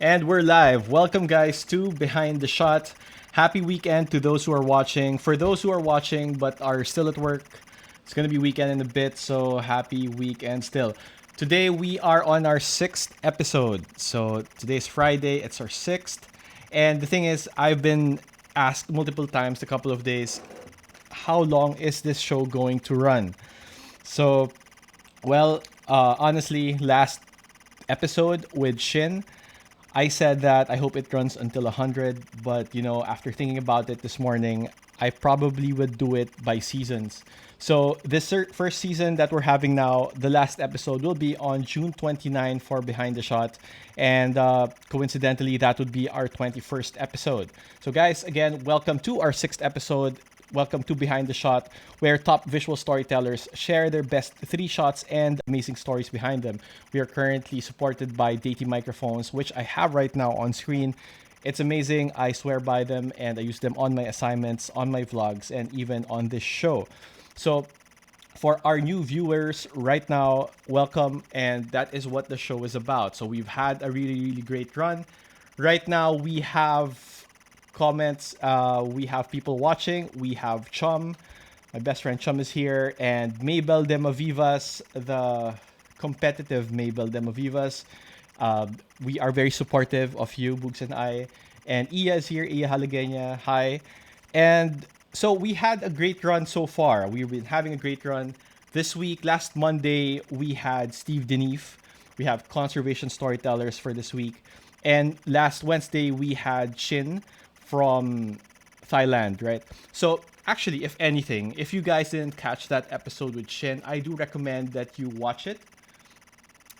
And we're live. Welcome, guys, to Behind the Shot. Happy weekend to those who are watching. For those who are watching but are still at work, it's going to be weekend in a bit, so happy weekend still. Today, we are on our sixth episode. So, today's Friday, it's our sixth. And the thing is, I've been asked multiple times, a couple of days, how long is this show going to run? So, honestly, last episode with Shin, I said that I hope it runs until 100, but after thinking about it this morning, I probably would do it by seasons. So, this first season that we're having now, the last episode will be on June 29 for Behind the Shot. And coincidentally, that would be our 21st episode. So, guys, again, welcome to our sixth episode. Welcome to Behind the Shot, where top visual storytellers share their best 3 shots and amazing stories behind them. We are currently supported by Deity microphones, which I have right now on screen. It's amazing. I swear by them, and I use them on my assignments, on my vlogs, and even on this show. So, for our new viewers right now, welcome, and that is what the show is about. So, we've had a really, really great run. Right now, we have comments. We have people watching. We have Chum. My best friend Chum is here. And Mabel Demavivas, the competitive Mabel Demavivas. We are very supportive of you, Boogs and I. And Iya is here. Iya Halagenya. Hi. And so we had a great run so far. We've been having a great run. This week, last Monday, we had Steve Denif. We have conservation storytellers for this week. And last Wednesday, we had Shin from Thailand, right? So actually, if anything, if you guys didn't catch that episode with Shin, I do recommend that you watch it.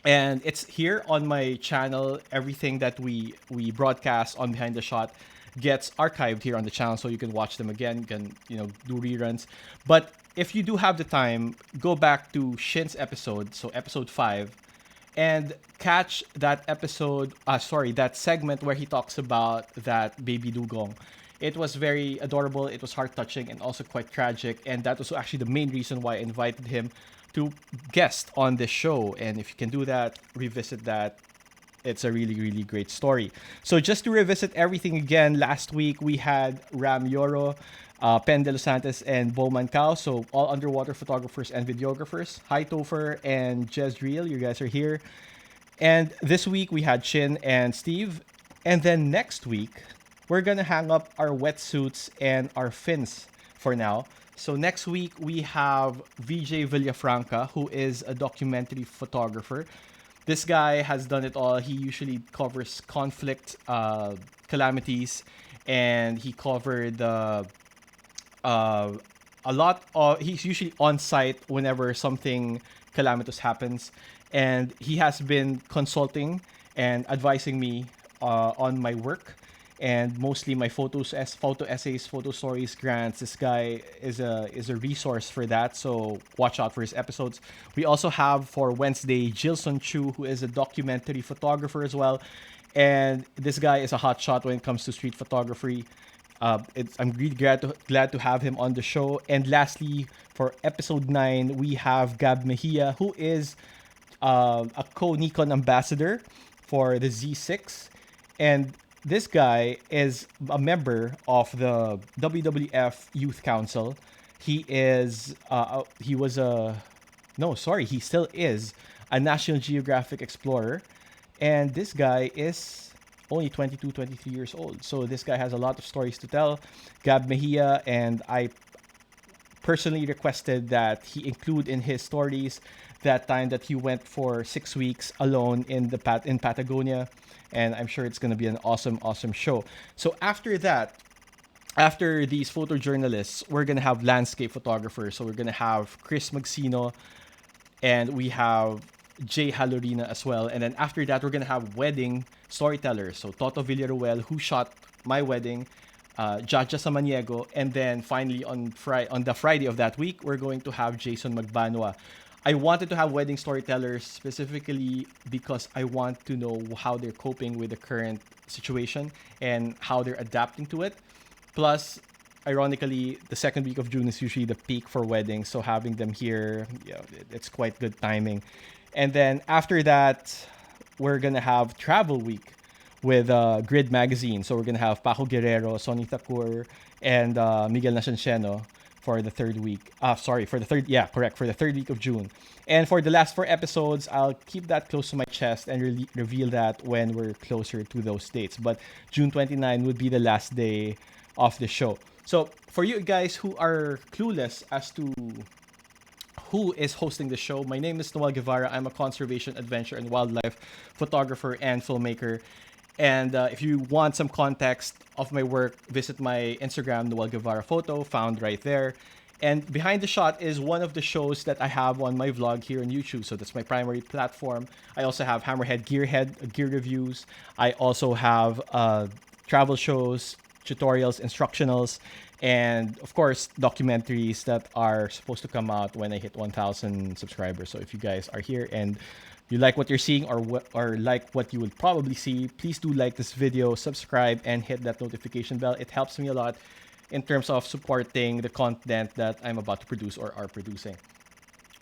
And it's here on my channel. Everything that we broadcast on Behind the Shot gets archived here on the channel, so you can watch them again. You can do reruns. But if you do have the time, go back to Shin's episode, so episode 5, and catch that episode. That segment where he talks about that baby dugong. It was very adorable. It was heart touching and also quite tragic. And that was actually the main reason why I invited him to guest on this show. And if you can do that, revisit that. It's a really, really great story. So just to revisit everything again, last week we had Ram Yoro, Pen de los Santos, and Bo Mancao. So all underwater photographers and videographers. Hi Topher and Jezreel, you guys are here. And this week we had Shin and Steve. And then next week, we're gonna hang up our wetsuits and our fins for now. So next week we have VJ Villafranca, who is a documentary photographer. This guy has done it all. He usually covers conflict, calamities, and he covered a lot of. He's usually on site whenever something calamitous happens, and he has been consulting and advising me on my work, and mostly my photo essays, photo stories, grants. This guy is a resource for that, so watch out for his episodes. We also have for Wednesday Jilson Chu, who is a documentary photographer as well, and this guy is a hot shot when it comes to street photography. I'm really glad to have him on the show. And lastly, for episode 9, we have Gab Mejia, who is a co-Nikon ambassador for the Z6, and this guy is a member of the WWF Youth Council. He still is a National Geographic explorer. And this guy is only 22, 23 years old. So this guy has a lot of stories to tell. Gab Mejia, and I personally requested that he include in his stories that time that he went for 6 weeks alone in Patagonia, and I'm sure it's going to be an awesome show. So after that, after these photojournalists, we're going to have landscape photographers. So we're going to have Chris Magsino, and we have Jay Halorina as well. And then after that, we're going to have wedding storytellers. So Toto Villaruel, who shot my wedding, Jaja Samaniego, and then finally on the Friday of that week, we're going to have Jason Magbanwa. I wanted to have wedding storytellers specifically because I want to know how they're coping with the current situation and how they're adapting to it. Plus, ironically, the second week of June is usually the peak for weddings, so having them here, it's quite good timing. And then after that, we're gonna have Travel Week with Grid Magazine. So we're gonna have Paco Guerrero, Sonny Thakur, and Miguel Nacianceno for the third week. For the third, yeah, correct, for the third week of June. And for the last 4 episodes, I'll keep that close to my chest and reveal that when we're closer to those dates. But June 29 would be the last day of the show. So for you guys who are clueless as to who is hosting the show, my name is Noel Guevara. I'm a conservation, adventure, and wildlife photographer and filmmaker. And if you want some context of my work, visit my Instagram, Noel Guevara Photo, found right there. And Behind the Shot is one of the shows that I have on my vlog here on YouTube. So that's my primary platform. I also have Hammerhead Gearhead gear reviews. I also have travel shows, tutorials, instructionals, and of course documentaries that are supposed to come out when I hit 1,000 subscribers. So if you guys are here and you like what you're seeing or like what you will probably see, please do like this video, subscribe, and hit that notification bell. It helps me a lot in terms of supporting the content that I'm about to produce or are producing.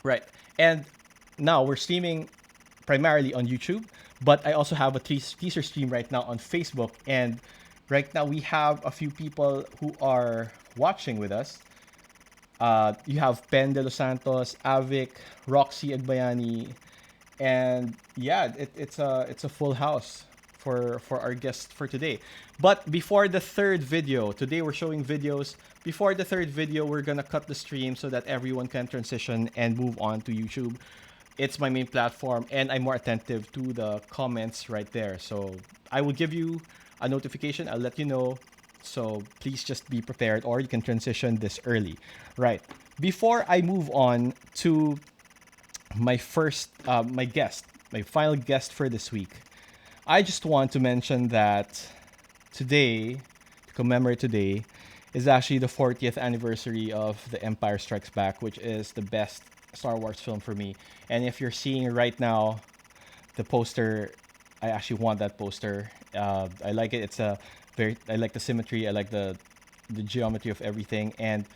Right. And now we're streaming primarily on YouTube, but I also have a teaser stream right now on Facebook. And right now we have a few people who are watching with us. You have Pen de los Santos, Avic, Roxy Agbayani, and yeah, it's a full house for our guest for today. But before the third video, today we're showing videos. Before the third video, we're gonna cut the stream so that everyone can transition and move on to YouTube. It's my main platform, and I'm more attentive to the comments right there. So I will give you a notification. I'll let you know. So please just be prepared, or you can transition this early. Right. Before I move on to my final guest for this week, I just want to mention that today, to commemorate today, is actually the 40th anniversary of The Empire Strikes Back, which is the best Star Wars film for me. And if you're seeing right now the poster, I actually want that poster. I like it. I like the symmetry. I like the geometry of everything, and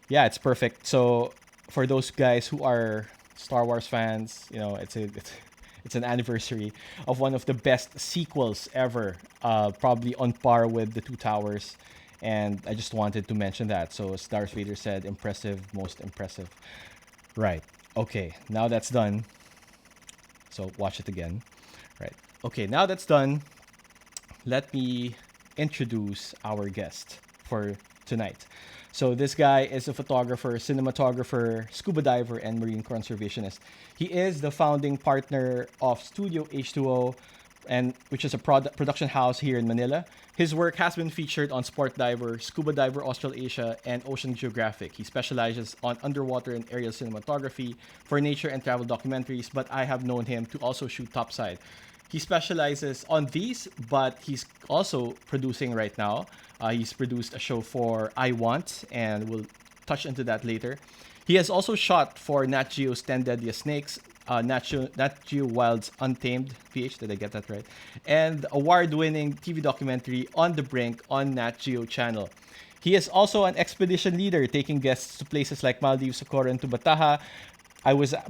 yeah, it's perfect. So for those guys who are Star Wars fans, it's an anniversary of one of the best sequels ever, probably on par with the Two Towers. And I just wanted to mention that. So as Darth Vader said, impressive, most impressive. Right. Okay, now that's done. So watch it again. Right. Okay, now that's done, let me introduce our guest for tonight. So this guy is a photographer, cinematographer, scuba diver, and marine conservationist. He is the founding partner of Studio H2O, which is a production house here in Manila. His work has been featured on Sport Diver, Scuba Diver Australasia, and Ocean Geographic. He specializes on underwater and aerial cinematography for nature and travel documentaries, but I have known him to also shoot topside. He specializes on these, but he's also producing right now. He's produced a show for iWant, and we'll touch into that later. He has also shot for Nat Geo's 10 Deadliest Snakes, Nat Geo Wild's Untamed, PH, did I get that right? And award-winning TV documentary On the Brink on Nat Geo channel. He is also an expedition leader, taking guests to places like Maldives, Socorro, and Tubataha.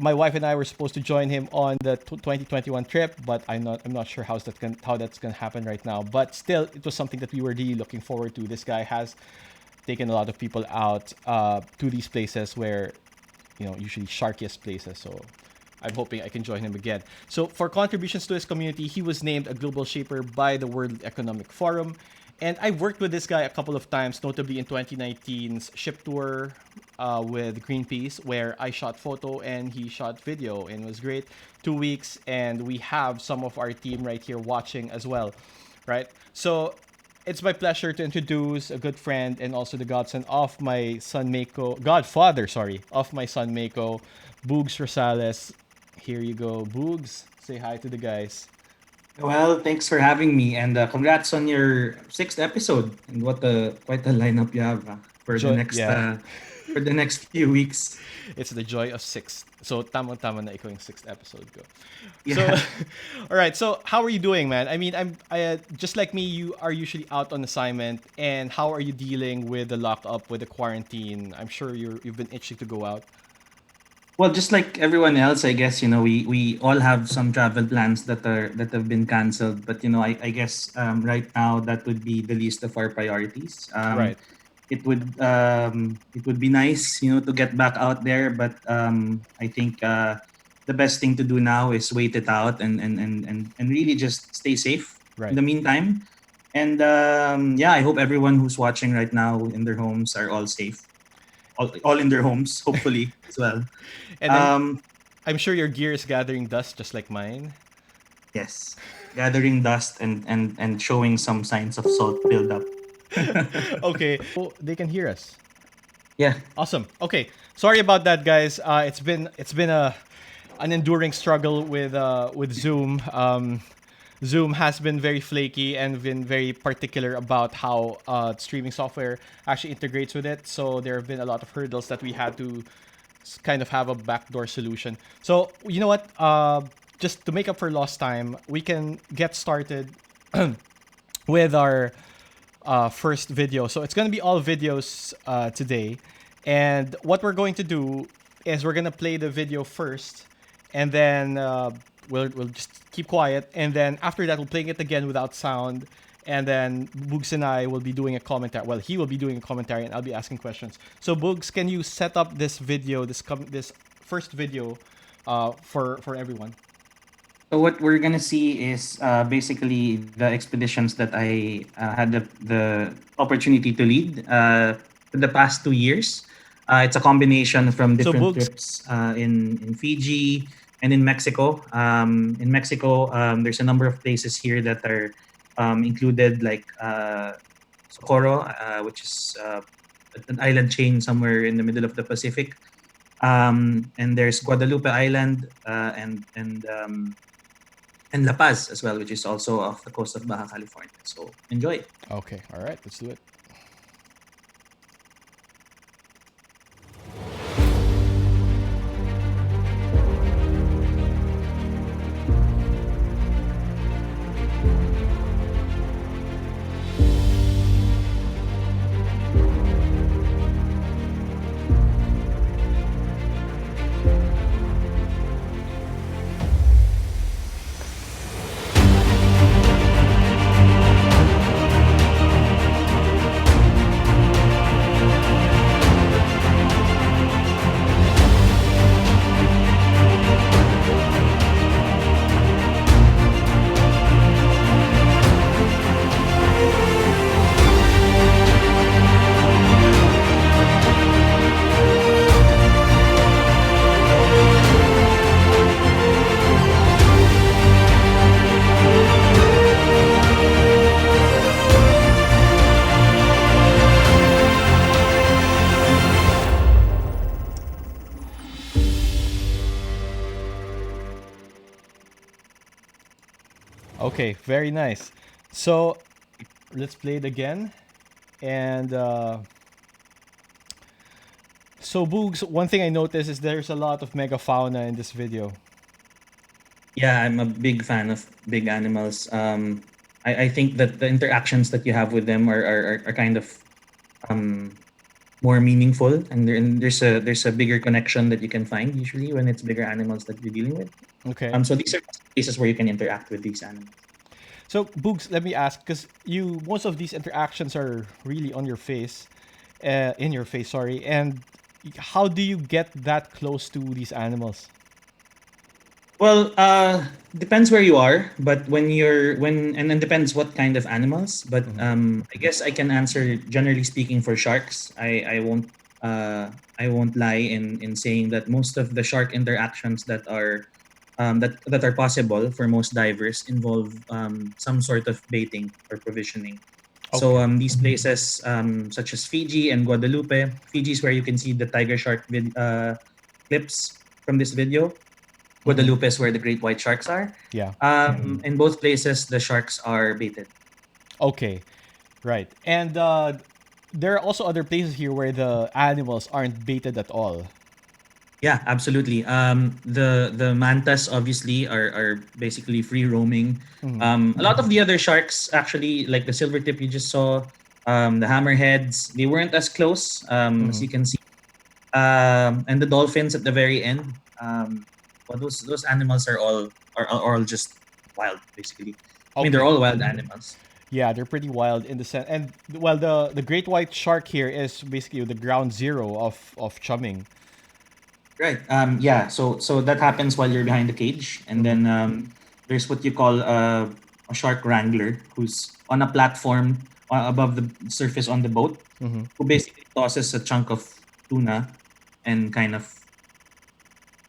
My wife and I were supposed to join him on the 2021 trip, but I'm not sure how that's gonna happen right now. But still, it was something that we were really looking forward to. This guy has taken a lot of people out to these places where, usually sharkiest places. So I'm hoping I can join him again. So for contributions to his community, he was named a global shaper by the World Economic Forum. And I worked with this guy a couple of times, notably in 2019's ship tour with Greenpeace, where I shot photo and he shot video, and it was great. 2 weeks, and we have some of our team right here watching as well, right? So it's my pleasure to introduce a good friend and also the godfather of my son Mako, Boogs Rosales. Here you go, Boogs. Say hi to the guys. Well, thanks for having me, and congrats on your sixth episode. And quite a lineup you have for the Yeah. for the next few weeks. It's the joy of sixth. So tama na ikaw yung sixth episode ko. So, Yeah. all right. So how are you doing, man? I mean, I just like me. You are usually out on assignment, and how are you dealing with the lockup, with the quarantine? I'm sure you've been itching to go out. Well, just like everyone else, I guess, we all have some travel plans that have been canceled. But I guess right now that would be the least of our priorities. Right. It would be nice, to get back out there, but I think the best thing to do now is wait it out and really just stay safe in Right. the meantime. And yeah, I hope everyone who's watching right now in their homes are all safe, all in their homes, hopefully as well. And Um, I'm sure your gear is gathering dust just like mine. yes, gathering dust and showing some signs of salt buildup. Okay. So they can hear us. Yeah. Awesome. Okay. Sorry about that, guys. It's been a an enduring struggle with Zoom. Zoom has been very flaky and been very particular about how streaming software actually integrates with it. So there have been a lot of hurdles that we had to kind of have a backdoor solution. So you know what? Just to make up for lost time, we can get started with our first video. So it's gonna be all videos today, and what we're going to do is we're gonna play the video first, and then we'll just keep quiet, and then after that we'll playing it again without sound, and then Boogs and I will be doing a commentary. Well, he will be doing a commentary, and I'll be asking questions. So Boogs, can you set up this video, this first video, for everyone? So what we're gonna see is basically the expeditions that I had the opportunity to lead for the past 2 years. It's a combination from So different Boogs, trips in Fiji and in Mexico. In Mexico, there's a number of places here that are included, like Socorro, which is an island chain somewhere in the middle of the Pacific. And there's Guadalupe Island and La Paz as well, which is also off the coast of Baja California. So enjoy. okay, all right, let's do it. Okay, very nice. So let's play it again. And so Boogs, one thing I noticed is there's a lot of megafauna in this video. Yeah, I'm a big fan of big animals. I think that the interactions that you have with them are kind of um, more meaningful, and there's a bigger connection that you can find usually when it's bigger animals that you're dealing with. Okay. So these are places where you can interact with these animals. So Boogs, let me ask, because you most of these interactions are really on your face, in your face, sorry. And how do you get that close to these animals? Well, depends where you are, but and then depends what kind of animals. But I guess I can answer generally speaking for sharks. I won't lie in saying that most of the shark interactions that are possible for most divers involve some sort of baiting or provisioning. So Okay. these places, such as Fiji and Guadalupe, Fiji is where you can see the tiger shark clips from this video. Guadalupe is where the great white sharks are. Yeah. In both places, the sharks are baited. Okay. Right. And there are also other places here where the animals aren't baited at all. Yeah, absolutely. The mantas obviously are basically free roaming. A lot of the other sharks, actually, like the silver tip you just saw, the hammerheads, they weren't as close as you can see. and the dolphins at the very end. Well, those animals are all just wild, basically. I mean, they're Okay. all wild animals. Yeah, they're pretty wild in the sense, and well, the great white shark here is basically the ground zero of chumming. Right. Yeah. So that happens while you're behind the cage, and Mm-hmm. then there's what you call a shark wrangler, who's on a platform above the surface on the boat, Mm-hmm. who basically tosses a chunk of tuna and kind of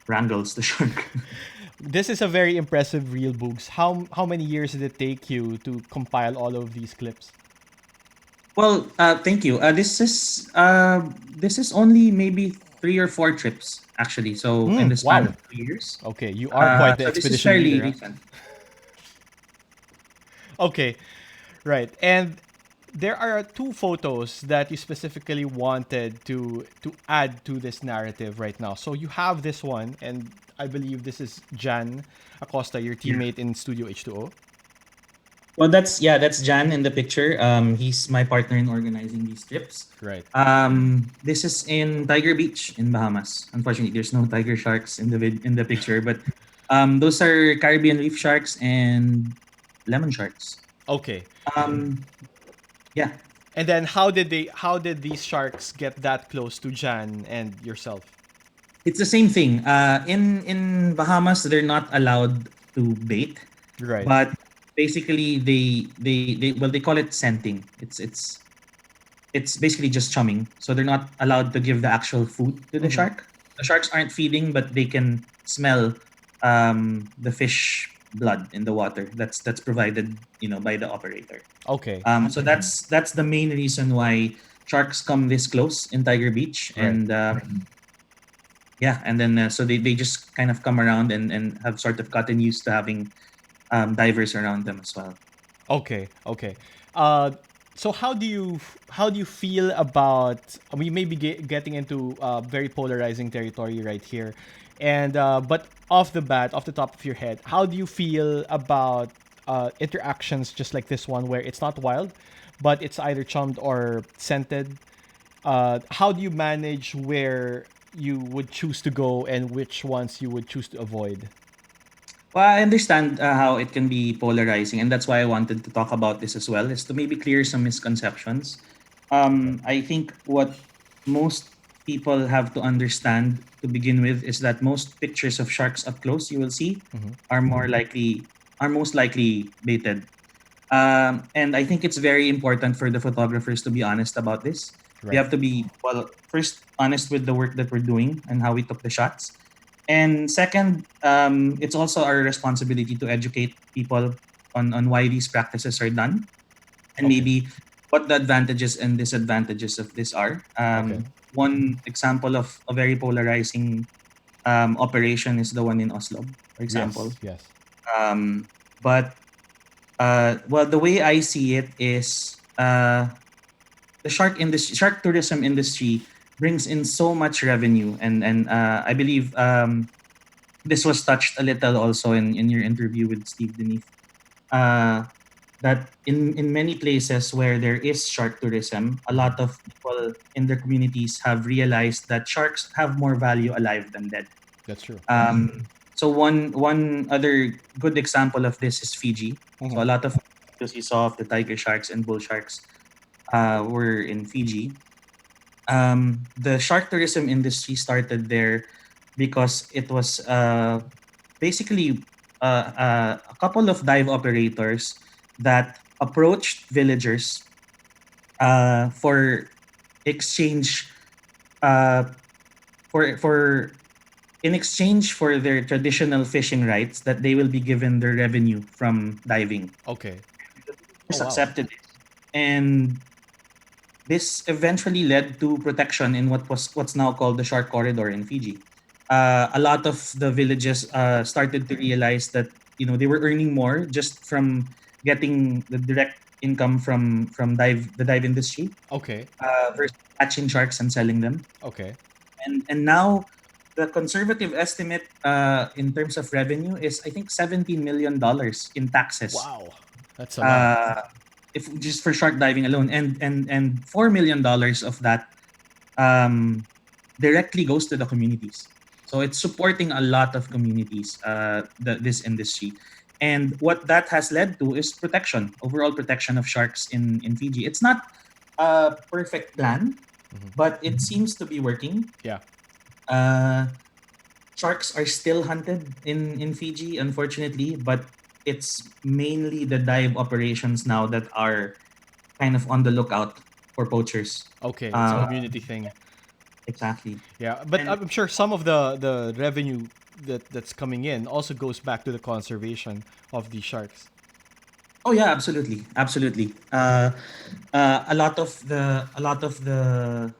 wrangles the shark. This is a very impressive reel, Boogs. How many years did it take you to compile all of these clips? Well, thank you. This is only maybe 3 or 4 trips actually. So in the span Wow. of 2 years. Okay, you are quite the So this is expedition fairly leader, huh? recent. Okay, right. And there are two photos that you specifically wanted to add to this narrative right now. So you have this one, and I believe this is Jan Acosta, your Yeah. teammate in Studio H2O. Well, that's Jan in the picture. He's my partner in organizing these trips. Right. This is in Tiger Beach in Bahamas. Unfortunately, there's no tiger sharks in the picture, but those are Caribbean reef sharks and lemon sharks. Okay. Um, yeah, And then how did these sharks get that close to Jan and yourself? it's the same thing. In Bahamas, they're not allowed to bait, Right. but basically they call it scenting. It's basically just chumming. So they're not allowed to give the actual food to the Mm-hmm. shark. The sharks aren't feeding, but they can smell the fish blood in the water. That's provided by the operator. Okay. So that's the main reason why sharks come this close in Tiger Beach, Right. and yeah, and then so they just kind of come around and have sort of gotten used to having divers around them as well. Okay, okay. Uh, so how do you feel about? We may be getting into very polarizing territory right here, and but off the bat, off the top of your head, how do you feel about interactions just like this one, where it's not wild, but it's either chummed or scented? How do you manage where you would choose to go and which ones you would choose to avoid? Well, I understand how it can be polarizing, and that's why I wanted to talk about this as well, is to maybe clear some misconceptions. Right. I think what most people have to understand to begin with is that most pictures of sharks up close you will see Mm-hmm. are most likely baited. And I think it's very important for the photographers to be honest about this. We Right. have to be, well, first honest with the work that we're doing and how we took the shots. And second, it's also our responsibility to educate people on why these practices are done, and Okay. maybe what the advantages and disadvantages of this are. Okay. One example of a very polarizing operation is the one in Oslo, for example. Yes. Yes. Um, but well, the way I see it is the shark tourism industry brings in so much revenue, and I believe this was touched a little also in your interview with Steve Denise. Uh, that in many places where there is shark tourism, a Mm-hmm. lot of people in their communities have realized that sharks have more value alive than dead. That's true. So one other good example of this is Fiji. So Mm-hmm. a lot of videos you saw of the tiger sharks and bull sharks were in Fiji. The shark tourism industry started there because it was basically a couple of dive operators that approached villagers for exchange uh, for in exchange for their traditional fishing rights that they will be given their revenue from diving. Okay. Oh Just wow. accepted it, and this eventually led to protection in what's now called the shark corridor in Fiji. A lot of the villages started to realize that they were earning more just from getting the direct income from the dive industry Okay. versus catching sharks and selling them. Okay. And now the conservative estimate in terms of revenue is I think $17 million in taxes. Wow. That's a lot. Uh, if just for shark diving alone, and $4 million of that um, directly goes to the communities. So it's supporting a lot of communities, this industry. And what that has led to is protection, overall protection of sharks in Fiji. It's not a perfect plan, but it seems to be working. Yeah. Uh, Sharks are still hunted in Fiji, unfortunately, but it's mainly the dive operations now that are kind of on the lookout for poachers. Okay, it's a Uh, community thing. exactly. Yeah, but And I'm sure some of the revenue that's coming in also goes back to the conservation of the sharks. oh yeah, absolutely, absolutely. A lot of the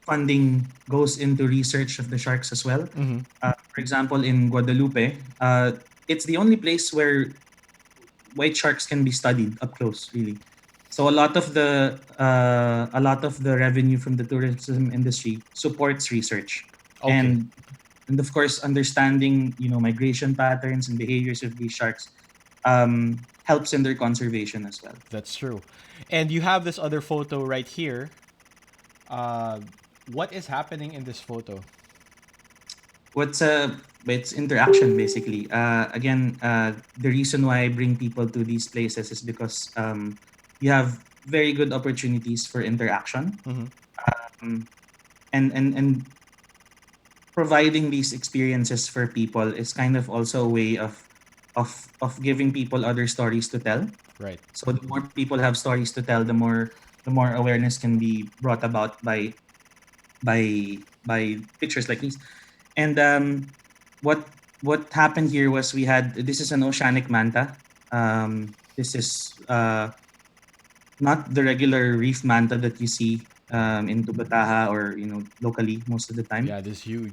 funding goes into research of the sharks as well. For example, in Guadalupe, it's the only place where white sharks can be studied up close, really. So a lot of the revenue from the tourism industry supports research, Okay, and and of course understanding migration patterns and behaviors of these sharks helps in their conservation as well. that's true. And you have this other photo right here. Uh, what is happening in this photo? What's it's interaction basically. Again, the reason why I bring people to these places is because you have very good opportunities for interaction. Um, and providing these experiences for people is kind of also a way of giving people other stories to tell. Right. So the more people have stories to tell, the more awareness can be brought about by pictures like these. And what what happened here was we had this is an oceanic manta. This is not the regular reef manta that you see in Tubataha or locally most of the time. Yeah, this is huge.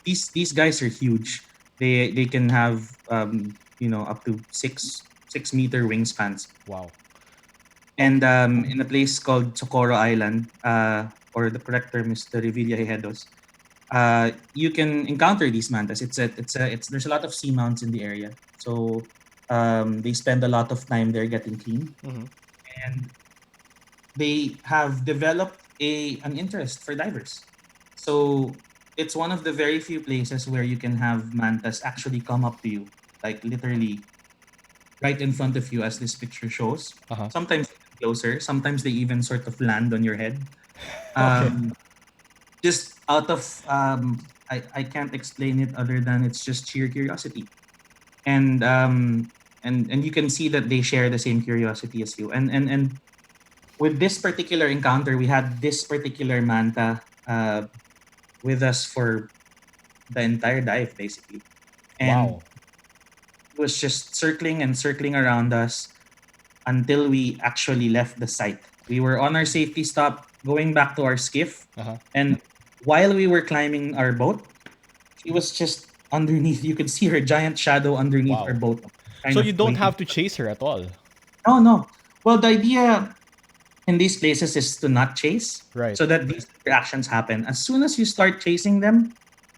These guys are huge. They can have up to 6 meter wingspans. Wow. And Okay. in a place called Socorro Island, or the correct term is the Revilla Hejedos, you can encounter these mantas. It's there's a lot of seamounts in the area, so they spend a lot of time there getting clean, and they have developed an interest for divers. So it's one of the very few places where you can have mantas actually come up to you, like literally right in front of you, as this picture shows. Uh huh. Sometimes closer, sometimes they even sort of land on your head. Okay. Um, just out of I can't explain it other than it's just sheer curiosity. And and you can see that they share the same curiosity as you. And with this particular encounter, we had this particular manta with us for the entire dive, basically. And Wow. it was just circling and circling around us until we actually left the site. We were on our safety stop going back to our skiff. Uh huh. And while we were climbing our boat, she was just underneath. You could see her giant shadow underneath our Wow. boat, kind So of you don't waiting. have to chase her at all. Oh, no. Well, the idea in these places is to not chase Right. so that these interactions happen. As soon as you start chasing them,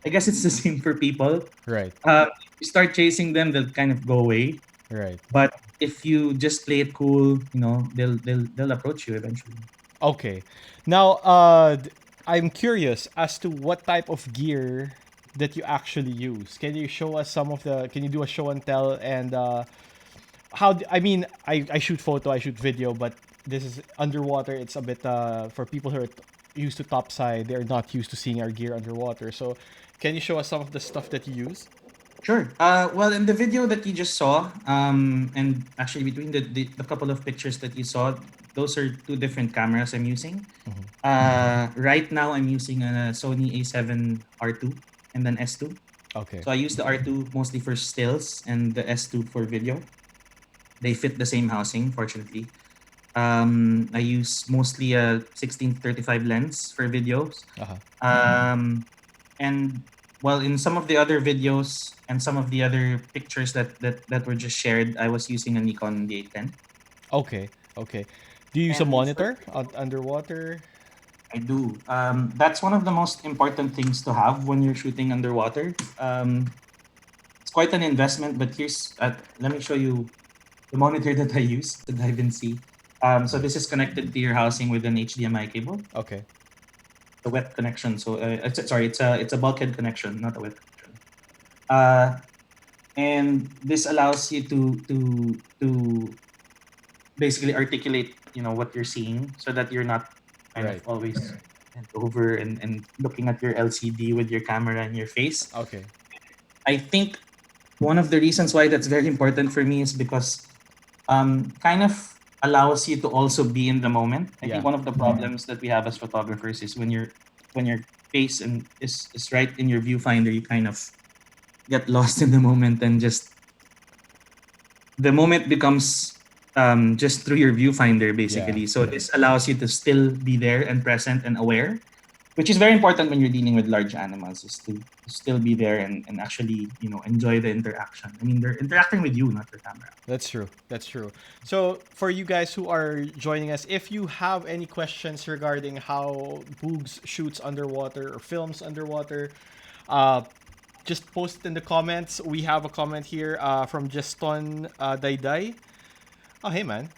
I guess it's the same for people. Right. You start chasing them, they'll kind of go away. Right. But if you just play it cool, they'll approach you eventually. Okay. Now, I'm curious as to what type of gear that you actually use. Can you show us some of the? Can you do a show and tell? And I mean, I shoot photo, I shoot video, but this is underwater. It's a bit for people who are used to topside. They're not used to seeing our gear underwater. So, can you show us some of the stuff that you use? Sure. Well, in the video that you just saw, and actually between the couple of pictures that you saw, those are two different cameras I'm using. Right now, I'm using a Sony A7 R2 and then S2. Okay. So I use the R2 mostly for stills and the S2 for video. They fit the same housing, fortunately. I use mostly a 16-35 lens for videos. Uh huh. And well, in some of the other videos and some of the other pictures that were just shared, I was using a Nikon D810. Okay. Okay. Do you use a And for monitor underwater? I do. That's one of the most important things to have when you're shooting underwater. It's quite an investment, but let me show you the monitor that I use to dive and see. So this is connected to your housing with an HDMI cable. Okay. the wet connection. So sorry, it's a bulkhead connection, not a wet connection. Uh, and this allows you to basically articulate, what you're seeing, so that you're not kind of Right. always bent over and looking at your LCD with your camera in your face. Okay. I think one of the reasons why that's very important for me is because kind of allows you to also be in the moment. I think Yeah. one of the problems that we have as photographers is when your face is right in your viewfinder, you kind of get lost in the moment, and just the moment becomes just through your viewfinder, Yeah. basically. So this allows you to still be there and present and aware, which is very important when you're dealing with large animals, is to still be there and actually, enjoy the interaction. I mean, they're interacting with you, not the camera. That's true. That's true. So, for you guys who are joining us, if you have any questions regarding how Boogs shoots underwater or films underwater, uh, just post it in the comments. We have a comment here from Juston Dayday. Oh, hey man.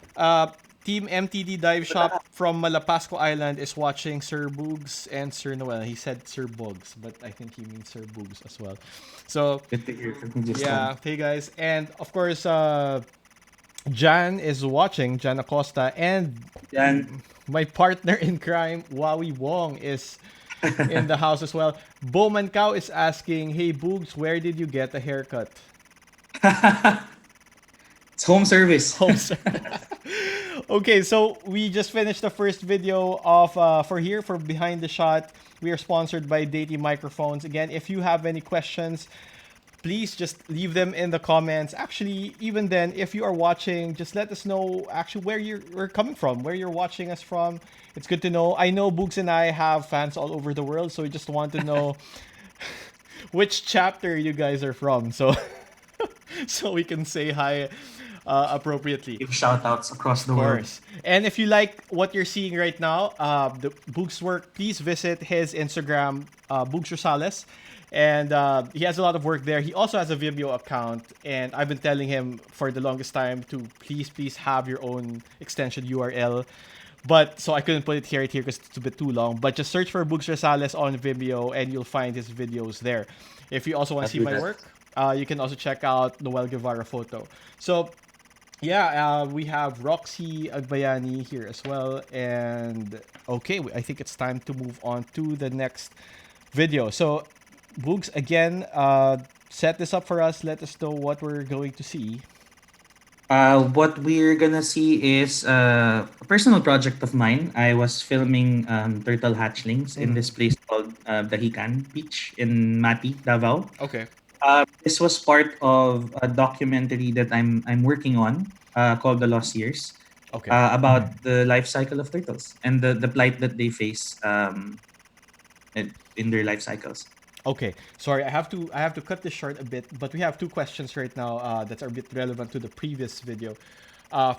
Team MTD Dive Shop from Malapasco Island is watching Sir Boogs and Sir Noel. He said Sir Boogs, but I think he means Sir Boogs as well. So, Good to hear from you, just yeah, hey guys. And of course, Jan is watching, Jan Acosta, and Yan. my partner in crime, Wawi Wong, is in the house as well. Bowman Cow is asking, hey Boogs, where did you get a haircut? It's home service. Home sir. Okay, so we just finished the first video of for behind the shot. We are sponsored by Deity microphones. Again, if you have any questions, please just leave them in the comments. Actually, even then, if you are watching, just let us know actually where you're coming from, where you're watching us from. It's good to know. I know Boogs and I have fans all over the world, so we just want to know which chapter you guys are from, so so we can say hi appropriately. Give shout outs across Of the world. course. And if you like what you're seeing right now, the Boogs work, please visit his Instagram, Boogs Rosales. And he has a lot of work there. He also has a Vimeo account. And I've been telling him for the longest time to please have your own extension URL. But so I couldn't put it here because it's a bit too long. But just search for Boogs Rosales on Vimeo and you'll find his videos there. If you also want I'll to see do my that. work, you can also check out Noel Guevara Photo. So yeah, we have Roxy Agbayani here as well. And okay, I think it's time to move on to the next video. So, Boogs, again, set this up for us. Let us know what we're going to see. What we're gonna see is a personal project of mine. I was filming turtle hatchlings in this place called Dahican Beach in Mati, Davao. Okay. This was part of a documentary that I'm working on called The Lost Years, Okay. about the life cycle of turtles and the plight that they face in their life cycles. Okay. Sorry, I have to cut this short a bit, but we have two questions right now that are a bit relevant to the previous video.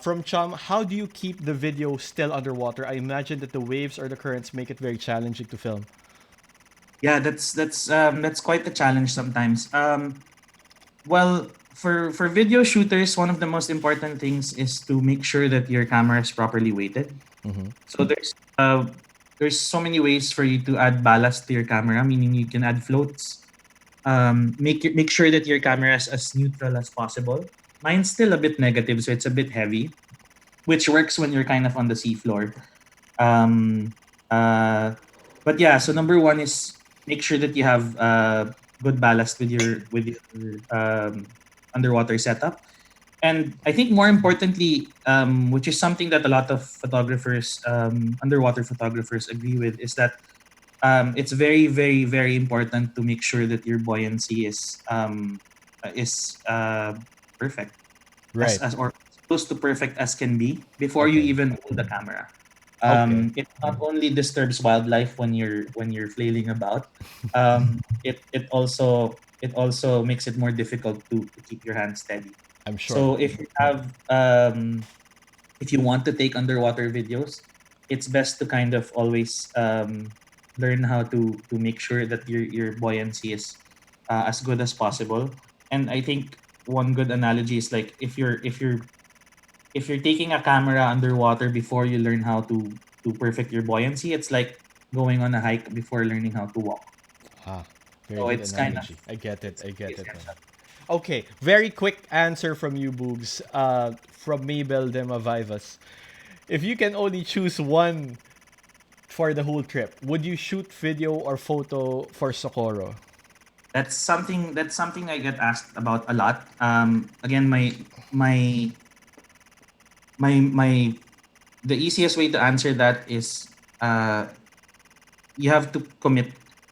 From Chum, how do you keep the video still underwater? I imagine that the waves or the currents make it very challenging to film. Yeah, that's quite a challenge sometimes. Well, for video shooters, one of the most important things is to make sure that your camera is properly weighted. So there's so many ways for you to add ballast to your camera, meaning you can add floats. Make sure that your camera is as neutral as possible. Mine's still a bit negative, so it's a bit heavy, which works when you're kind of on the seafloor. Um, uh, but yeah, so number one is make sure that you have good ballast with your underwater setup. And I think more importantly, which is something that a lot of photographers, underwater photographers, agree with, is that it's very, very, very important to make sure that your buoyancy is perfect, Right. as or close to perfect as can be before you Okay. even hold the camera. Okay. It not only disturbs wildlife when you're flailing about, it also makes it more difficult to keep your hand steady. I'm sure. So if you want to take underwater videos, it's best to kind of always learn how to make sure that your buoyancy is as good as possible. And I think one good analogy is like if you're taking a camera underwater before you learn how to perfect your buoyancy, it's like going on a hike before learning how to walk. Ah, very So good it's kind of analogy. I get it. it's I pretty get it now. essential. Okay, very quick answer from you, Boogs. From Mabel Demavivas. If you can only choose one for the whole trip, would you shoot video or photo for Socorro? That's something I get asked about a lot. Again, my my the easiest way to answer that is you have to commit,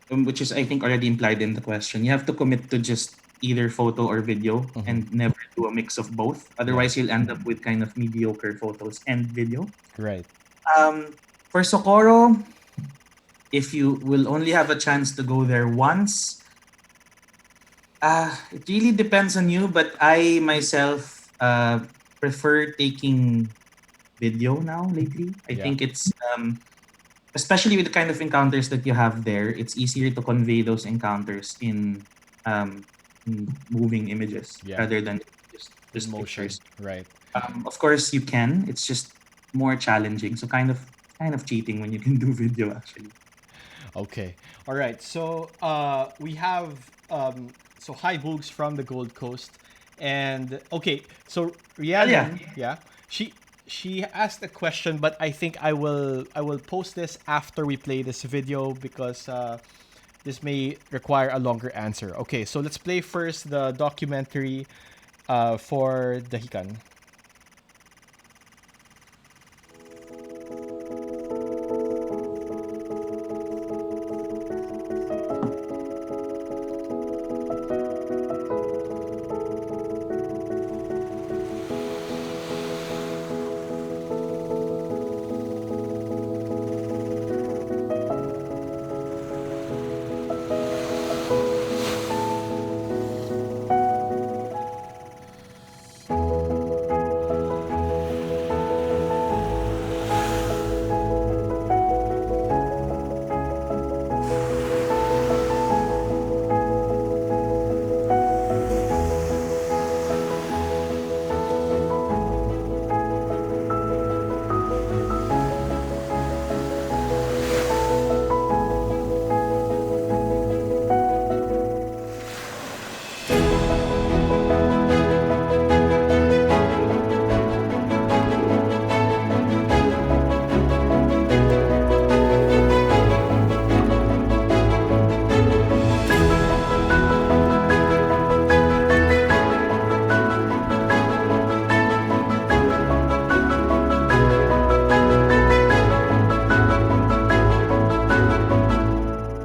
which is I think already implied in the question. You have to commit to just either photo or video and never do a mix of both. Yeah, Otherwise, you'll end up with kind of mediocre photos and video. right. Um, for Socorro, if you will only have a chance to go there once, it really depends on you. But I myself prefer taking video now lately. I Yeah, think it's especially with the kind of encounters that you have there, it's easier to convey those encounters um, in moving images yeah. rather than With just motion, pictures. right. Of course, you can. It's just more challenging. So kind of cheating when you can do video actually. Okay. All right. So we have so hi Boogs from the Gold Coast, and okay. So Yeah. Rhiannon, yeah, she asked a question, but I think I will post this after we play this video because this may require a longer answer. Okay. So let's play first the documentary for the Hikan.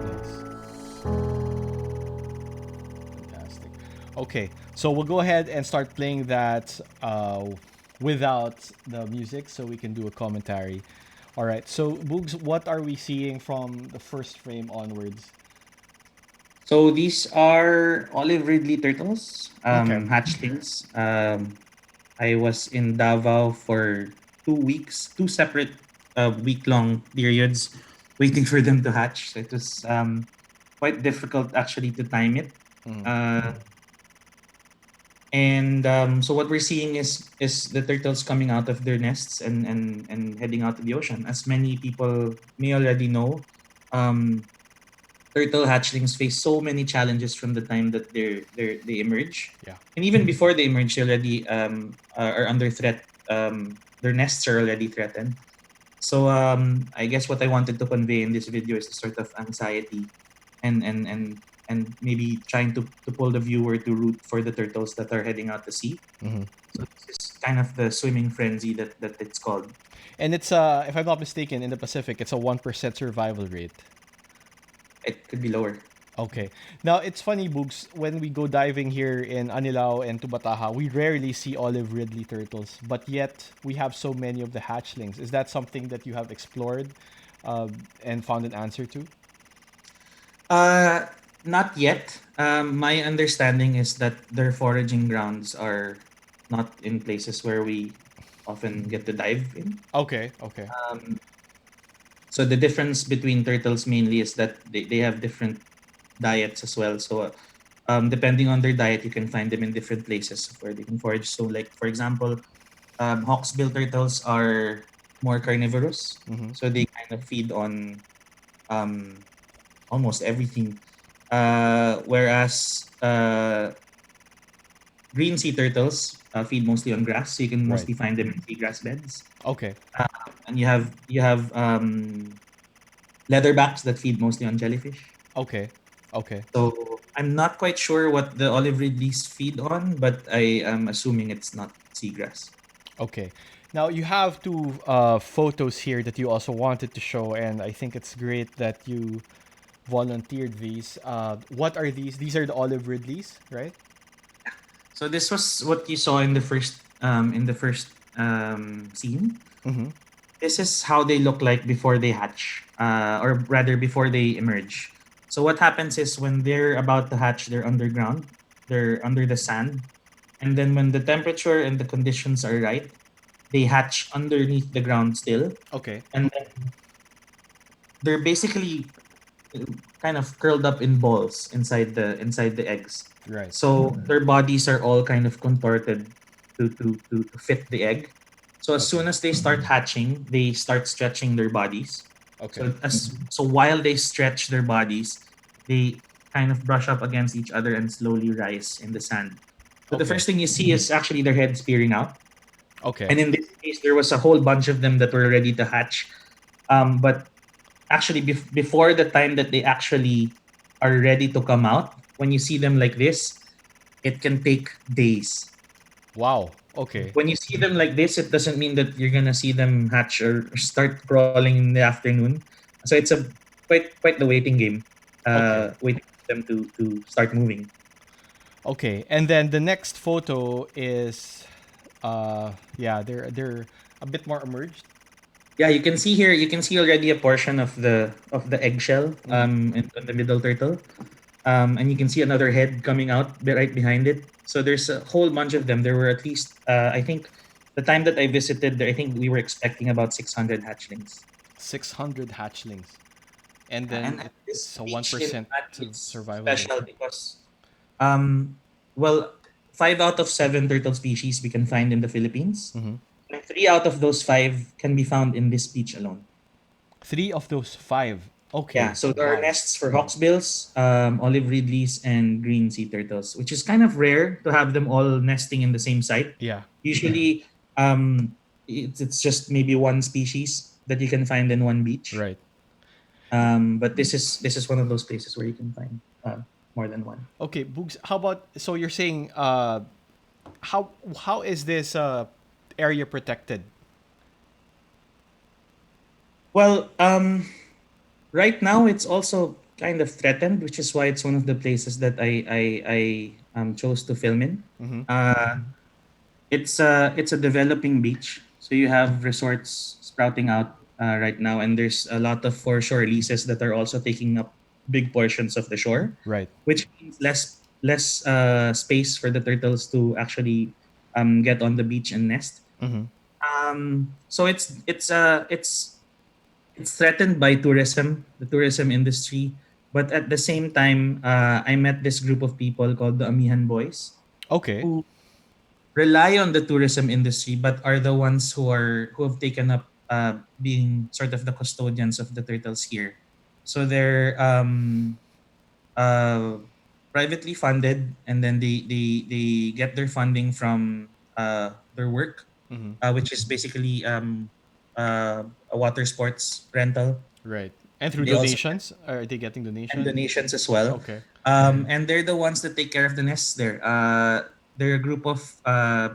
Nice. Fantastic. Okay, so we'll go ahead and start playing that without the music so we can do a commentary. All right, so Boogs, what are we seeing from the first frame onwards? So these are olive ridley turtles, Okay. hatchlings. I was in Davao for 2 weeks, two separate week-long periods, waiting for them to hatch. So it was quite difficult actually to time it. Uh, and so what we're seeing is the turtles coming out of their nests and heading out to the ocean. As many people may already know, um, turtle hatchlings face so many challenges from the time that they emerge, Yeah. and even before they emerge, they already are under threat. Their nests are already threatened. So I guess what I wanted to convey in this video is a sort of anxiety and maybe trying to pull the viewer to root for the turtles that are heading out to sea. So this is kind of the swimming frenzy that it's called. And it's if I'm not mistaken, in the Pacific, it's a 1% survival rate. It could be lower. Okay. Now it's funny, Boogs, when we go diving here in Anilao and Tubataha, we rarely see olive ridley turtles, but yet we have so many of the hatchlings. Is that something that you have explored and found an answer to? Uh, Not yet. My understanding is that their foraging grounds are not in places where we often get to dive in. Okay, okay. So the difference between turtles mainly is that they have different diets as well. So depending on their diet, you can find them in different places where they can forage. So like for example, hawksbill turtles are more carnivorous. So they kind of feed on um, almost everything. Whereas green sea turtles feed mostly on grass, so you can Right. mostly find them in seagrass beds. Okay. And you have leatherbacks that feed mostly on jellyfish. Okay. Okay. So I'm not quite sure what the olive ridleys feed on, but I am assuming it's not seagrass. Okay. Now you have two photos here that you also wanted to show, and I think it's great that you volunteered these. What are these? These are the olive ridleys, right? So this was what you saw in the first scene. Mm-hmm. This is how they look like before they hatch, or rather before they emerge. So what happens is when they're about to hatch, they're underground, they're under the sand, and then when the temperature and the conditions are right, they hatch underneath the ground still, Okay. and then they're basically kind of curled up in balls inside the eggs. Right. So their bodies are all kind of contorted to fit the egg. So as Okay. soon as they start hatching, they start stretching their bodies. Okay. So while they stretch their bodies, they kind of brush up against each other and slowly rise in the sand. So the Okay. first thing you see is actually their heads peering out. Okay. And in this case, there was a whole bunch of them that were ready to hatch. But actually before the time that they actually are ready to come out, when you see them like this, it can take days. Wow. Okay. When you see them like this, it doesn't mean that you're gonna see them hatch or start crawling in the afternoon. So it's a quite the waiting game, Okay. waiting for them to start moving. Okay. And then the next photo is, yeah, they're a bit more emerged. Yeah, you can see here. You can see already a portion of the eggshell Mm-hmm. in the middle turtle. And you can see another head coming out right behind it. So there's a whole bunch of them. There were at least, I think, the time that I visited, I think we were expecting about 600 hatchlings. 600 hatchlings, and And then at this it's a one beach in percent Bali, it's survival rate. special because, um, well, 5 out of 7 turtle species we can find in the Philippines, Mm-hmm. and 3 out of those 5 can be found in this beach alone. Three of those five. Yeah, Okay. so there are Wow. nests for hawksbills, olive ridleys, and green sea turtles, which is kind of rare to have them all nesting in the same site. Yeah. Usually, it's just maybe one species that you can find in one beach. Right. But this is one of those places where you can find more than one. Okay, Boogs. How about, so you're saying how is this area protected? Well, right now it's also kind of threatened, which is why it's one of the places that I chose to film in. Mm-hmm. Uh, it's a developing beach, so you have resorts sprouting out right now, and there's a lot of foreshore leases that are also taking up big portions of the shore, Right. which means less space for the turtles to actually get on the beach and nest. Mm-hmm. So it's threatened by the tourism industry, but at the same time, I met this group of people called the Amihan Boys Okay. who rely on the tourism industry but are the ones who have taken up being sort of the custodians of the turtles here. So they're uh, privately funded, and then they get their funding from their work, Mm-hmm. which is basically a water sports rental. Right. And through They also donations, are they getting and donation? donations as well. Okay. And they're the ones that take care of the nests there. They're a group of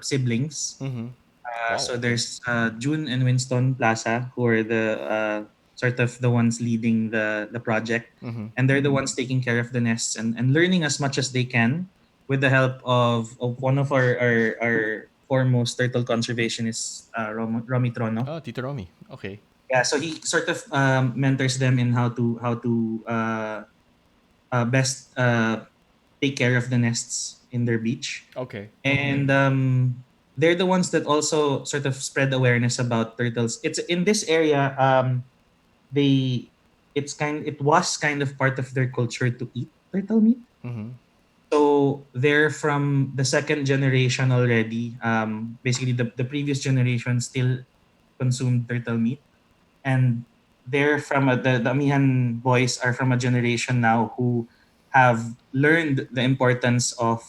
siblings. Mm-hmm. Wow. So Okay. there's June and Winston Plaza, who are the sort of the ones leading the project, Mm-hmm. and they're the ones taking care of the nests and learning as much as they can with the help of one of our foremost turtle conservationists, Romy Trono. Oh, Tito Romy. Okay. Yeah, so he sort of mentors them in how to best take care of the nests in their beach, Okay. and they're the ones that also sort of spread awareness about turtles. It's in this area. They it was kind of part of their culture to eat turtle meat. Mm-hmm. So they're from the second generation already. Basically, the previous generation still consumed turtle meat, and they're from the Amihan boys are from a generation now who have learned the importance of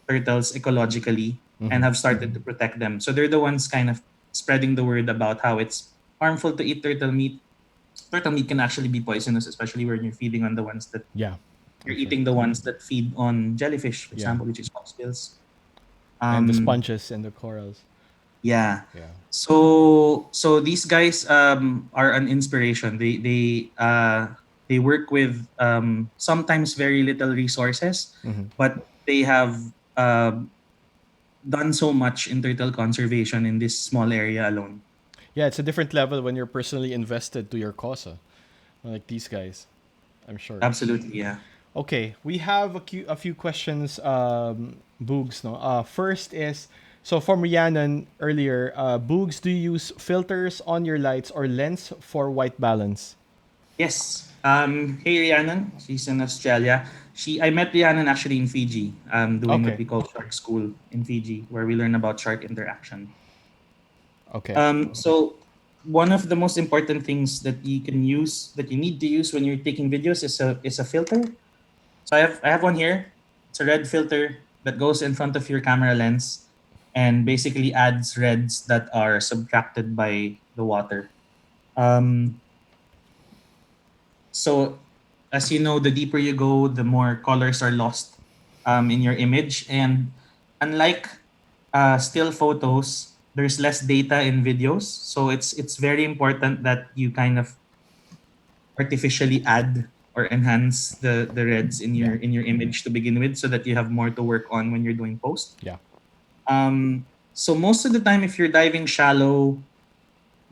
turtles ecologically and have started to protect them. So they're the ones kind of spreading the word about how it's harmful to eat turtle meat. Turtle meat can actually be poisonous, especially when you're feeding on the ones that Yeah, you're that's right. eating the ones that feed on jellyfish, for Yeah, example, which is hawksbills. and the Um, sponges and the corals. yeah. Yeah. So these guys are an inspiration. They work with sometimes very little resources, but they have um done so much in turtle conservation in this small area alone. Yeah, it's a different level when you're personally invested to your cause. Like these guys, I'm sure. Absolutely, yeah. Okay, we have a few questions, Boogs. No, first is so from Rhiannon earlier. Boogs, do you use filters on your lights or lens for white balance? Yes. Hey Rhiannon, she's in Australia. I met Rhiannon actually in Fiji, doing what Okay, we call shark school in Fiji, where we learn about shark interaction. okay, So one of the most important things that you can use that you need to use when you're taking videos is a filter. So I have one here. It's a red filter that goes in front of your camera lens and basically adds reds that are subtracted by the water. Um, so as you know, the deeper you go, the more colors are lost in your image. And unlike still photos, there's less data in videos. So it's very important that you kind of artificially add or enhance the reds yeah, in your image to begin with, so that you have more to work on when you're doing post. yeah, So most of the time, if you're diving shallow,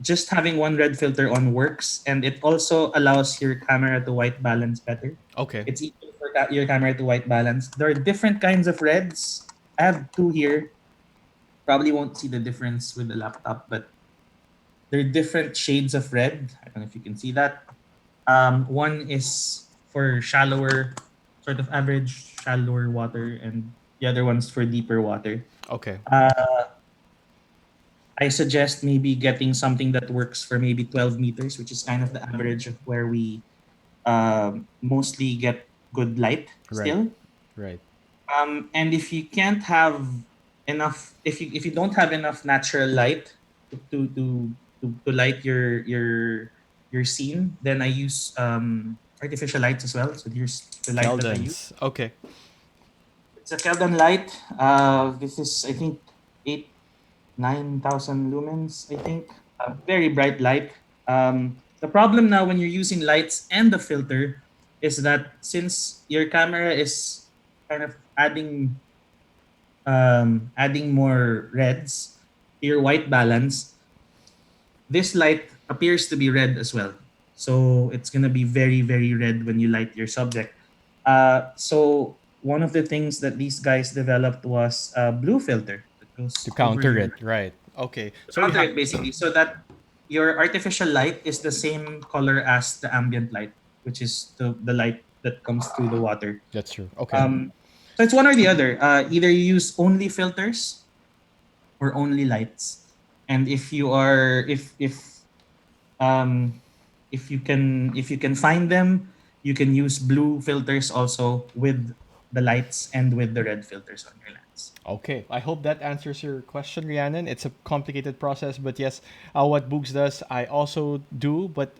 just having one red filter on works, and it also allows your camera to white balance better. okay, It's easy for your camera to white balance. There are different kinds of reds. I have two here. Probably won't see the difference with the laptop, but there are different shades of red. I don't know if you can see that. One is for shallower, sort of average, shallower water, and the other one's for deeper water. okay, I suggest maybe getting something that works for maybe 12 meters, which is kind of the average of where we mostly get good light right, still. right, And if you can't have enough, if you don't have enough natural light to to to light your scene, then I use artificial lights as well. So here's the light that I use. Keldons. Okay, It's a Kelvin light. This is I think 9,000 lumens. I think very bright light. The problem now when you're using lights and the filter is that since your camera is kind of adding more reds to your white balance, this light appears to be red as well. So it's gonna be very, very red when you light your subject. So one of the things that these guys developed was a blue filter that to goes over counter your it, right? Okay, to so we counter have it basically, so that your artificial light is the same color as the ambient light, which is the light that comes through the water. that's true. Okay, Um, so it's one or the other. Either you use only filters or only lights. And um if you can find them, you can use blue filters also with the lights and with the red filters on your lens. okay. I hope that answers your question, Rhiannon. It's a complicated process, but yes, what Books does, I also do, but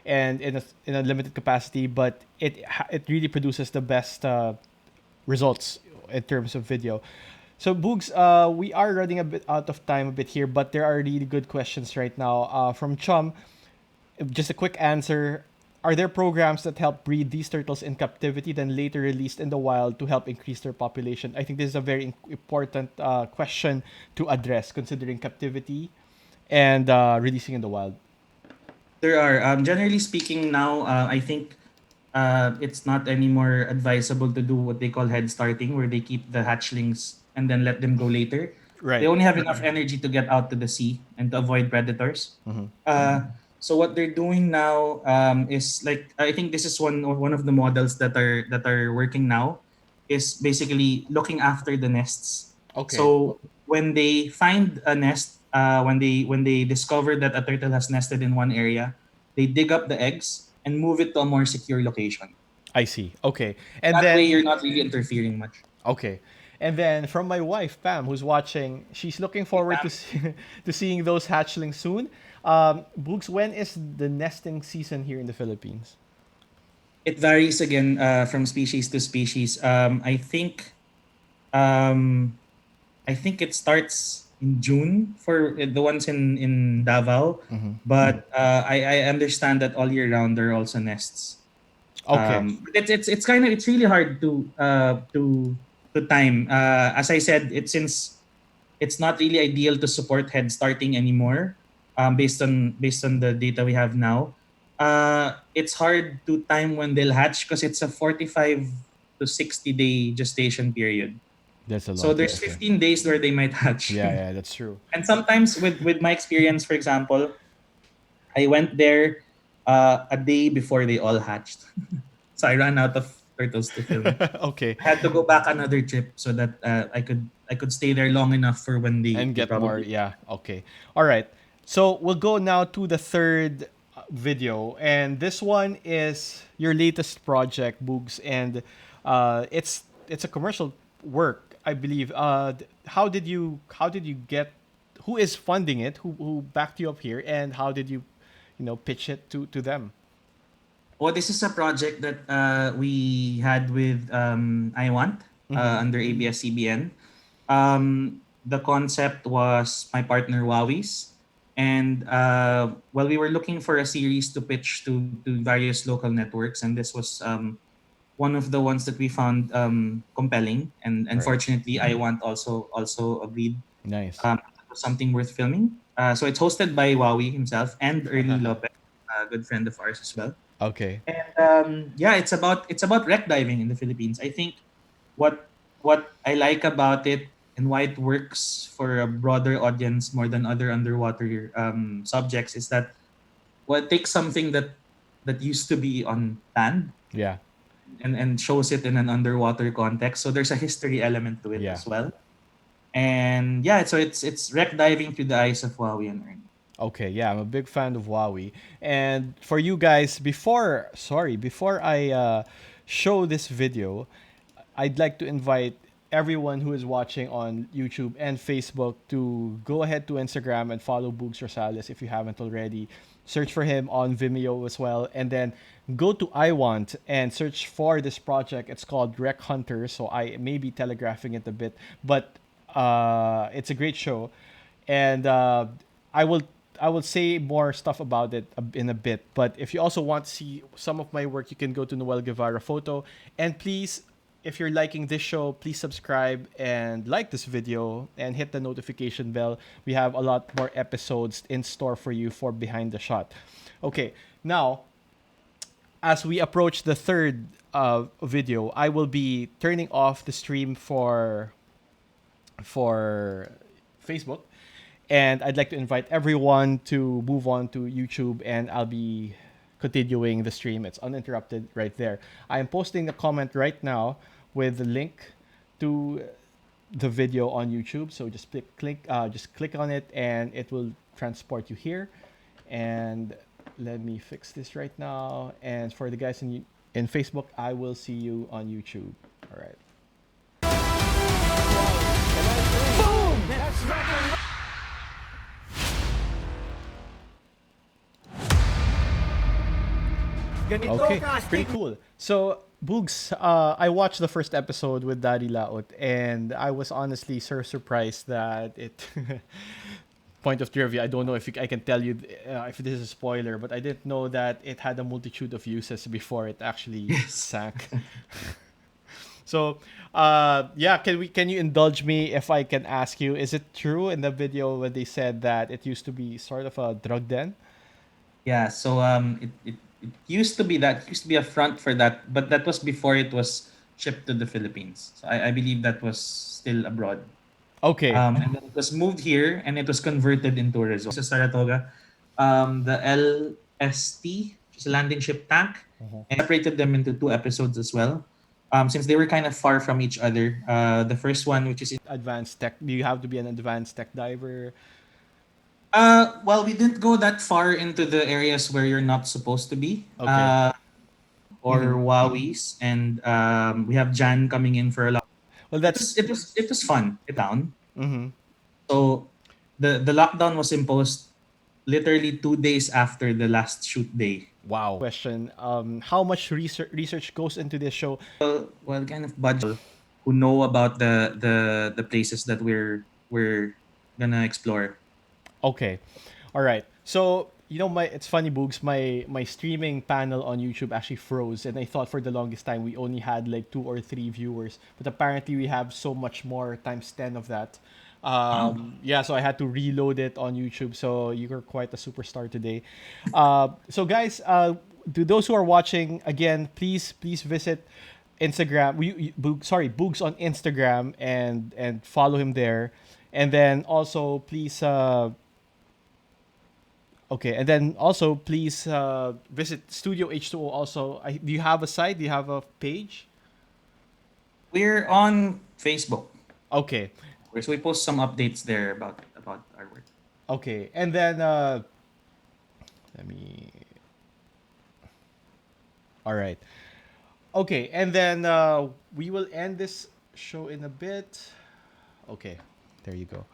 and in a limited capacity, but it really produces the best results in terms of video. So Boogs, we are running a bit out of time a bit here, but there are really good questions right now from Chum. Just a quick answer. Are there programs that help breed these turtles in captivity, then later released in the wild to help increase their population? I think this is a very important question to address, considering captivity and releasing in the wild. There are, generally speaking, now I think it's not anymore advisable to do what they call head starting, where they keep the hatchlings and then let them go later. They Right. only have enough energy to get out to the sea and to avoid predators. So what they're doing now is, like, I think this is one of the models that are working now, is basically looking after the nests. Okay. So when they find a nest, when they discover that a turtle has nested in one area, they dig up the eggs and move it to a more secure location. I see. Okay. And That way, then you're not really interfering much. okay. And then from my wife Pam, who's watching, she's looking Hey, forward to Pam. to seeing those hatchlings soon. Books, when is the nesting season here in the Philippines? It varies again from species to species. Um, I think it starts in June for the ones in Davao, but I understand that all year round there are also nests. Okay. But it's kind of it's really hard to time. As I said, it since it's not really ideal to support head starting anymore, based on the data we have now. It's hard to time when they'll hatch because it's a 45 to 60 day gestation period. That's a So long time. there's Okay. 15 days where they might hatch. Yeah, yeah, that's true. And sometimes with my experience, for example, I went there a day before they all hatched. So I ran out of turtles to film. Okay. I had to go back another trip so that I could stay there long enough for when And they get more. probably. Yeah. Okay. All right. So we'll go now to the third video, and this one is your latest project, Boogs, and it's a commercial work, I believe. How did you get? Who is funding it? Who backed you up here, and how did you, pitch it to them? Oh, this is a project that we had with iWant under ABS-CBN. The concept was my partner Wawi's, and well, we were looking for a series to pitch to various local networks, and this was one of the ones that we found compelling, and Right. fortunately, iWant also agreed Nice. it was something worth filming. So it's hosted by Wawi himself and Ernie Lopez, a good friend of ours as well. Okay. And yeah, it's about wreck diving in the Philippines. I think what I like about it and why it works for a broader audience more than other underwater subjects is that well, it takes something that used to be on land Yeah. and shows it in an underwater context. So there's a history element to it Yeah. as well. And yeah, so it's wreck diving through the eyes of Huawei and Ernie. Okay, yeah, I'm a big fan of Huawei. And for you guys, before I show this video, I'd like to invite everyone who is watching on YouTube and Facebook to go ahead to Instagram and follow Boogs Rosales if you haven't already. Search for him on Vimeo as well, and then go to iWant and search for this project. It's called Rec Hunter, so I may be telegraphing it a bit, but it's a great show, and I will I will say more stuff about it in a bit. But if you also want to see some of my work, you can go to Noel Guevara Photo. And please, if you're liking this show, please subscribe and like this video and hit the notification bell. We have a lot more episodes in store for you for Behind the Shot. Okay, now as we approach the third video, I will be turning off the stream for Facebook. And I'd like to invite everyone to move on to YouTube, and I'll be continuing the stream. It's uninterrupted right there. I am posting a comment right now with the link to the video on YouTube. So just just click on it, and it will transport you here. And let me fix this right now. And for the guys in Facebook, I will see you on YouTube. All right. Okay, pretty cool. So, Boogs, I watched the first episode with Daddy Laot, and I was honestly surprised that it. Point of trivia, I don't know if I can tell you if this is a spoiler, but I didn't know that it had a multitude of uses before it actually Yes. sank. So, yeah, can you indulge me if I can ask you? Is it true in the video when they said that it used to be sort of a drug den? Yeah, so it used to be that used to be a front for that, but that was before it was shipped to the Philippines. So I believe that was still abroad. Okay. And then it was moved here and it was converted into a resort. Sa Saratoga, the LST, which is a landing ship tank, and separated them into two episodes as well. Since they were kind of far from each other. The first one, which is Advanced tech. Do you have to be an advanced tech diver? Well, we didn't go that far into the areas where you're not supposed to be. Okay. Or Wowies, and we have Jan coming in for a lot. Well, It that's was it was it was fun. It down. So the lockdown was imposed literally 2 days after the last shoot day. wow. Question. How much research goes into this show? Well, kind of budget who know about the places that we're gonna explore. Okay. All right. So, my it's funny, Boogs, my streaming panel on YouTube actually froze, and I thought for the longest time we only had like 2 or 3 viewers, but apparently we have so much more times 10 of that. Wow. Yeah, so I had to reload it on YouTube. So you were quite a superstar today. So guys, to those who are watching again, please visit Instagram. Boogs on Instagram and follow him there, and then also please okay, and then also please visit Studio H2O. Also, do you have a site? Do you have a page? We're on Facebook, Okay, so we post some updates there about our work. okay, and then let me. All right, okay, and then we will end this show in a bit. Okay, there you go.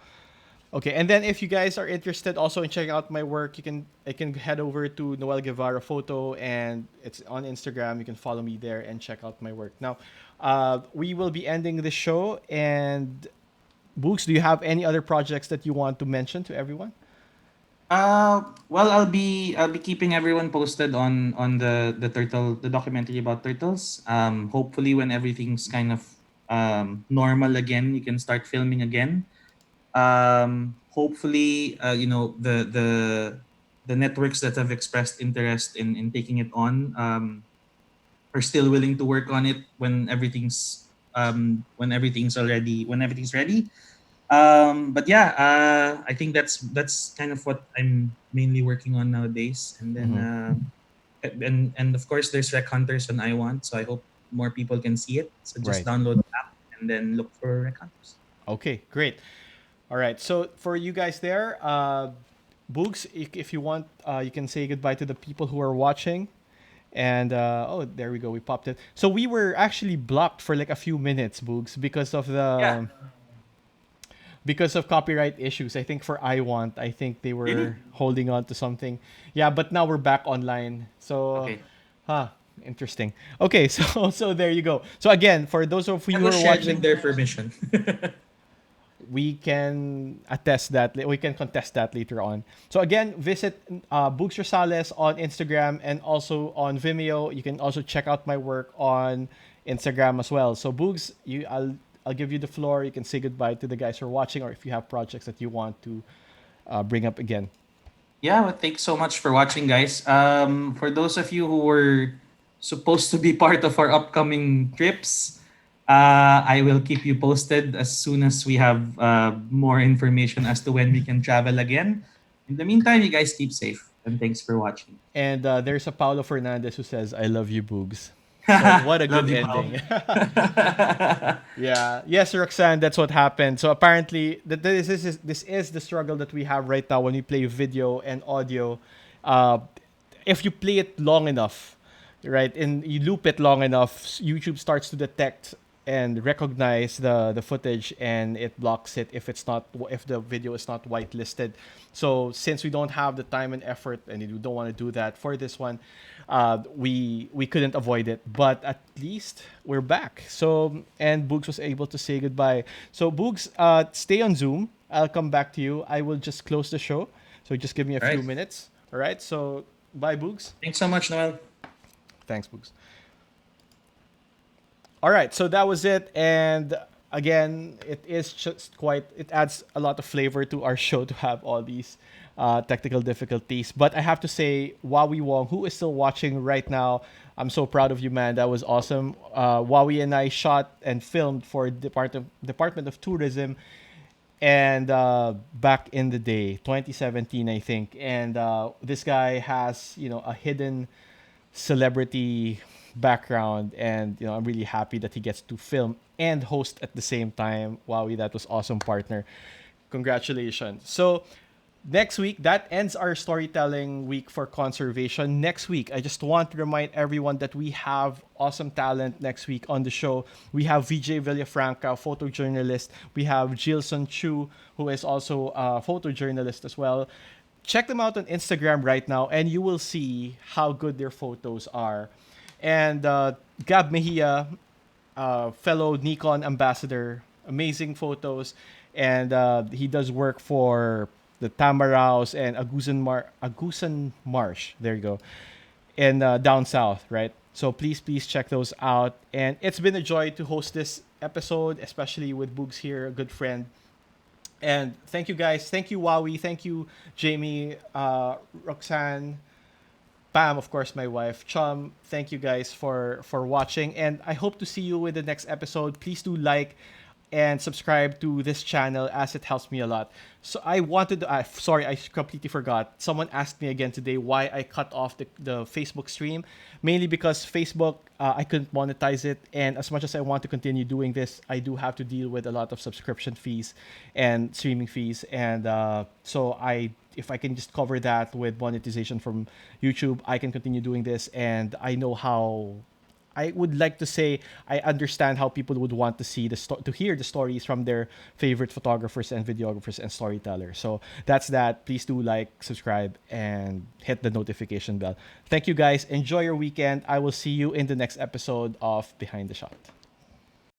Okay, and then if you guys are interested also in checking out my work, you can head over to Noel Guevara Photo, and it's on Instagram. You can follow me there and check out my work. Now, we will be ending the show. And Books, do you have any other projects that you want to mention to everyone? Well, I'll be keeping everyone posted on the documentary about turtles. Hopefully when everything's kind of normal again, you can start filming again. Hopefully, the networks that have expressed interest in taking it on are still willing to work on it when everything's ready. But yeah, I think that's kind of what I'm mainly working on nowadays. And then and of course there's Rec Hunters on iWant, so I hope more people can see it. So just Right. download the app and then look for Rec Hunters. Okay, great. All right. So for you guys there, Boogs, if you want, you can say goodbye to the people who are watching. And oh, there we go. We popped it. So we were actually blocked for like a few minutes, Boogs, Yeah, because of copyright issues. I think for iWant, I think they really? were holding on to something. Yeah, but now we're back online. So, Okay. huh, interesting. Okay, so there you go. So again, for those of you That who was are shared with watching, their permission. we can attest that we can contest that later on. So again, visit Boogs Rosales on Instagram and also on Vimeo. You can also check out my work on Instagram as well. So Boogs, I'll give you the floor. You can say goodbye to the guys who are watching, or if you have projects that you want to bring up again. Yeah, well, thanks so much for watching, guys. For those of you who were supposed to be part of our upcoming trips, I will keep you posted as soon as we have more information as to when we can travel again. In the meantime, you guys keep safe and thanks for watching. And there's a Paulo Fernandez who says, "I love you, Boogs." So what a good Love you, pal. ending. Yeah. Yes, Roxanne, that's what happened. So apparently, this is the struggle that we have right now when we play video and audio. Uh, if you play it long enough, right, and you loop it long enough, YouTube starts to detect and recognize the footage, and it blocks it if the video is not whitelisted. So since we don't have the time and effort, and we don't want to do that for this one, we couldn't avoid it. But at least we're back. So and Boogs was able to say goodbye. So Boogs, stay on Zoom. I'll come back to you. I will just close the show. So just give me a All few right. minutes. All right. So bye, Boogs. Thanks so much, Noel. Thanks, Boogs. All right, so that was it. And again, it is just quite, it adds a lot of flavor to our show to have all these technical difficulties. But I have to say, Wowie Wong, who is still watching right now, I'm so proud of you, man. That was awesome. Wowie and I shot and filmed for Department of Tourism, and back in the day, 2017, I think. And this guy has, a hidden celebrity background, and I'm really happy that he gets to film and host at the same time. Wowie, that was awesome, partner. Congratulations. So Next week, that ends our storytelling week for conservation. Next week, I just want to remind everyone that we have awesome talent next week on the show. We have VJ Villafranca, photojournalist. We have Jilson Chu, who is also a photojournalist as well. Check them out on Instagram right now, and you will see how good their photos are. And Gab Mejia, fellow Nikon ambassador, amazing photos, and he does work for the Tamaraos and Agusan Marsh. There you go, and down south, right? So please check those out. And it's been a joy to host this episode, especially with Boogs here, a good friend. And thank you guys. Thank you, Wowie. Thank you, Jamie, Roxanne, Pam, of course, my wife. Chum, thank you guys for watching, and I hope to see you with the next episode. Please do like and subscribe to this channel as it helps me a lot. So I wanted to, sorry, I completely forgot. Someone asked me again today why I cut off the Facebook stream, mainly because Facebook, I couldn't monetize it, and as much as I want to continue doing this, I do have to deal with a lot of subscription fees and streaming fees, and so I if I can just cover that with monetization from YouTube, I can continue doing this. And I know how I would like to say I understand how people would want to see to hear the stories from their favorite photographers and videographers and storytellers. So that's that. Please do like, subscribe, and hit the notification bell. Thank you guys. Enjoy your weekend. I will see you in the next episode of Behind the Shot.